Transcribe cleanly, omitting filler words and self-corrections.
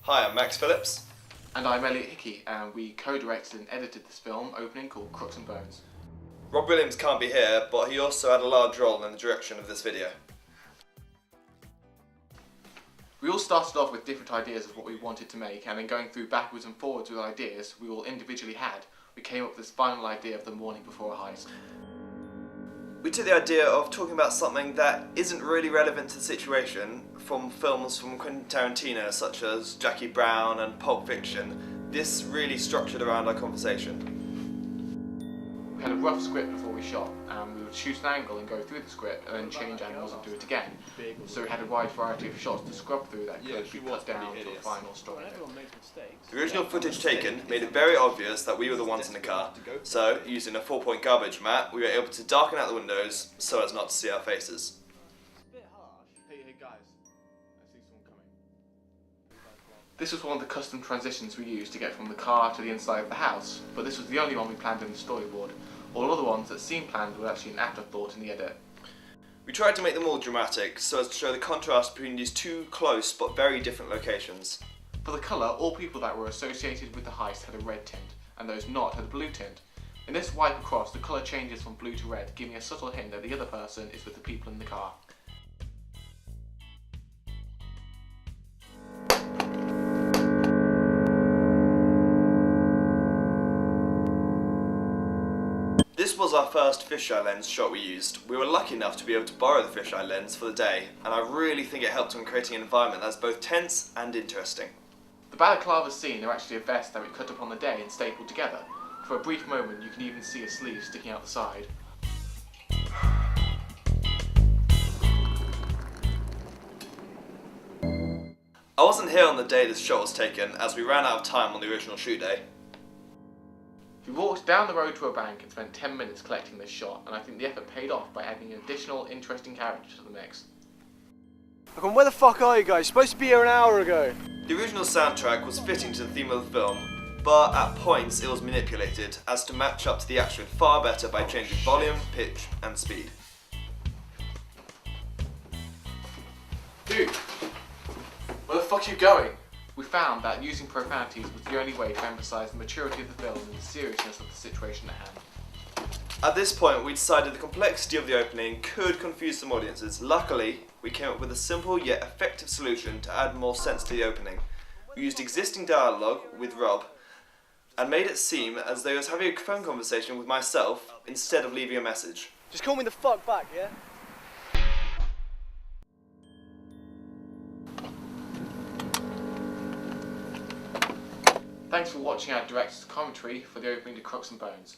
Hi, I'm Max Phillips. And I'm Elliot Hickey, and we co-directed and edited this film opening called Crooks and Bones. Rob Williams can't be here, but he also had a large role in the direction of this video. We all started off with different ideas of what we wanted to make, and then going through backwards and forwards with ideas we all individually had, we came up with this final idea of the morning before a heist. We took the idea of talking about something that isn't really relevant to the situation from films from Quentin Tarantino such as Jackie Brown and Pulp Fiction. This really structured around our conversation. We had a rough script before we shot, and we would shoot an angle and go through the script and then change angles and do it again. So we had a wide variety of shots to scrub through that could be cut down to a final strong bit. The original footage taken made it very obvious that we were the ones in the car, so using a 4-point garbage mat we were able to darken out the windows so as not to see our faces. Hey guys, I see someone coming. This was one of the custom transitions we used to get from the car to the inside of the house, but this was the only one we planned in the storyboard. All other ones that seemed planned were actually an afterthought in the edit. We tried to make them all dramatic so as to show the contrast between these two close but very different locations. For the colour, all people that were associated with the heist had a red tint, and those not had a blue tint. In this wipe across, the colour changes from blue to red, giving a subtle hint that the other person is with the people in the car. This was our first fisheye lens shot we used. We were lucky enough to be able to borrow the fisheye lens for the day, and I really think it helped in creating an environment that's both tense and interesting. The balaclava scene are actually a vest that we cut up on the day and stapled together. For a brief moment you can even see a sleeve sticking out the side. I wasn't here on the day this shot was taken as we ran out of time on the original shoot day. We walked down the road to a bank and spent 10 minutes collecting this shot, and I think the effort paid off by adding an additional interesting character to the mix. Look, where the fuck are you guys? Supposed to be here an hour ago. The original soundtrack was fitting to the theme of the film, but at points it was manipulated as to match up to the action far better by changing volume, pitch and speed. Dude, where the fuck are you going? We found that using profanities was the only way to emphasise the maturity of the film and the seriousness of the situation at hand. At this point we decided the complexity of the opening could confuse some audiences. Luckily, we came up with a simple yet effective solution to add more sense to the opening. We used existing dialogue with Rob and made it seem as though he was having a phone conversation with myself instead of leaving a message. Just call me the fuck back, yeah? Thanks for watching our director's commentary for the opening to Crooks and Bones.